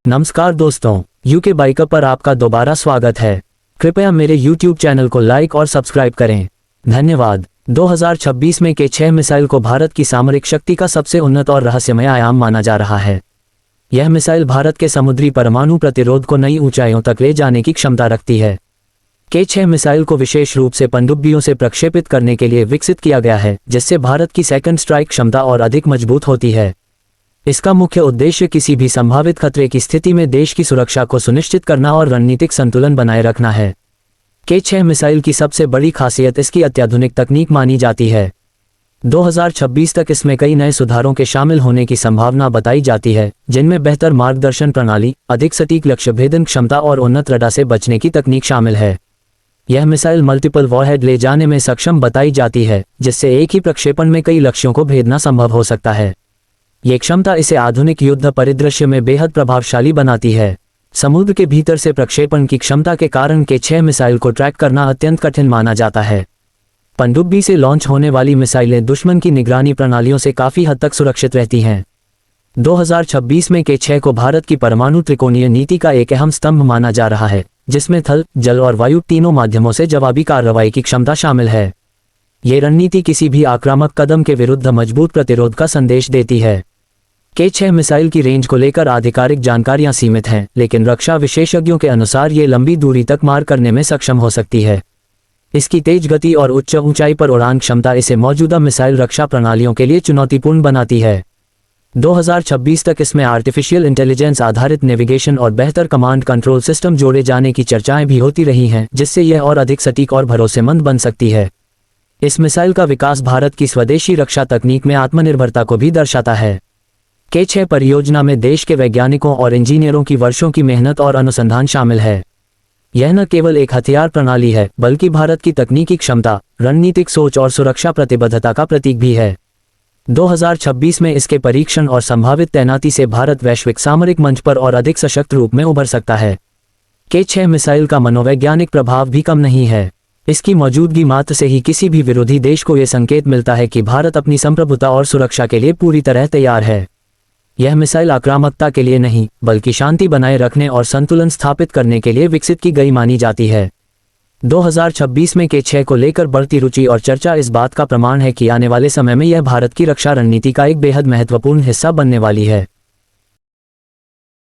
नमस्कार दोस्तों, UK biker पर आपका दोबारा स्वागत है। कृपया मेरे YouTube चैनल को लाइक और सब्सक्राइब करें। धन्यवाद। 2026 में के-6 मिसाइल को भारत की सामरिक शक्ति का सबसे उन्नत और रहस्यमय आयाम माना जा रहा है। यह मिसाइल भारत के समुद्री परमाणु प्रतिरोध को नई ऊंचाइयों तक ले जाने की क्षमता रखती है। के-6 मिसाइल को विशेष रूप से पनडुब्बियों से प्रक्षेपित करने के लिए विकसित किया गया है, जिससे भारत की सेकंड स्ट्राइक क्षमता और अधिक मजबूत होती है। इसका मुख्य उद्देश्य किसी भी संभावित खतरे की स्थिति में देश की सुरक्षा को सुनिश्चित करना और रणनीतिक संतुलन बनाए रखना है। के-6 मिसाइल की सबसे बड़ी खासियत इसकी अत्याधुनिक तकनीक मानी जाती है। 2026 तक इसमें कई नए सुधारों के शामिल होने की संभावना बताई जाती है, जिनमें बेहतर मार्गदर्शन प्रणाली, अधिक सटीक लक्ष्य भेदन क्षमता और उन्नत रडार से बचने की तकनीक शामिल है। यह मिसाइल मल्टीपल वॉरहेड ले जाने में सक्षम बताई जाती है, जिससे एक ही प्रक्षेपण में कई लक्ष्यों को भेदना संभव हो सकता है। ये क्षमता इसे आधुनिक युद्ध परिदृश्य में बेहद प्रभावशाली बनाती है। समुद्र के भीतर से प्रक्षेपण की क्षमता के कारण के-6 मिसाइल को ट्रैक करना अत्यंत कठिन माना जाता है। पनडुब्बी से लॉन्च होने वाली मिसाइलें दुश्मन की निगरानी प्रणालियों से काफी हद तक सुरक्षित रहती हैं। 2026 में के-6 को भारत की परमाणु त्रिकोणीय नीति का एक अहम स्तंभ माना जा रहा है, जिसमें थल, जल और वायु तीनों माध्यमों से जवाबी कार्रवाई की क्षमता शामिल है। ये रणनीति किसी भी आक्रामक कदम के विरुद्ध मजबूत प्रतिरोध का संदेश देती है। के-6 मिसाइल की रेंज को लेकर आधिकारिक जानकारियां सीमित हैं, लेकिन रक्षा विशेषज्ञों के अनुसार ये लंबी दूरी तक मार करने में सक्षम हो सकती है। इसकी तेज गति और उच्च ऊंचाई पर उड़ान क्षमता इसे मौजूदा मिसाइल रक्षा प्रणालियों के लिए चुनौतीपूर्ण बनाती है। 2026 तक इसमें आर्टिफिशियल इंटेलिजेंस आधारित नेविगेशन और बेहतर कमांड कंट्रोल सिस्टम जोड़े जाने की चर्चाएं भी होती रही हैं, जिससे यह और अधिक सटीक और भरोसेमंद बन सकती है। इस मिसाइल का विकास भारत की स्वदेशी रक्षा तकनीक में आत्मनिर्भरता को भी दर्शाता है। के-6 परियोजना में देश के वैज्ञानिकों और इंजीनियरों की वर्षों की मेहनत और अनुसंधान शामिल है। यह न केवल एक हथियार प्रणाली है, बल्कि भारत की तकनीकी क्षमता, रणनीतिक सोच और सुरक्षा प्रतिबद्धता का प्रतीक भी है। 2026 में इसके परीक्षण और संभावित तैनाती से भारत वैश्विक सामरिक मंच पर और अधिक सशक्त रूप में उभर सकता है। के-6 मिसाइल का मनोवैज्ञानिक प्रभाव भी कम नहीं है। इसकी मौजूदगी मात्र से ही किसी भी विरोधी देश को यह संकेत मिलता है कि भारत अपनी संप्रभुता और सुरक्षा के लिए पूरी तरह तैयार है। यह मिसाइल आक्रामकता के लिए नहीं, बल्कि शांति बनाए रखने और संतुलन स्थापित करने के लिए विकसित की गई मानी जाती है। 2026 में के-6 को लेकर बढ़ती रुचि और चर्चा इस बात का प्रमाण है कि आने वाले समय में यह भारत की रक्षा रणनीति का एक बेहद महत्वपूर्ण हिस्सा बनने वाली है।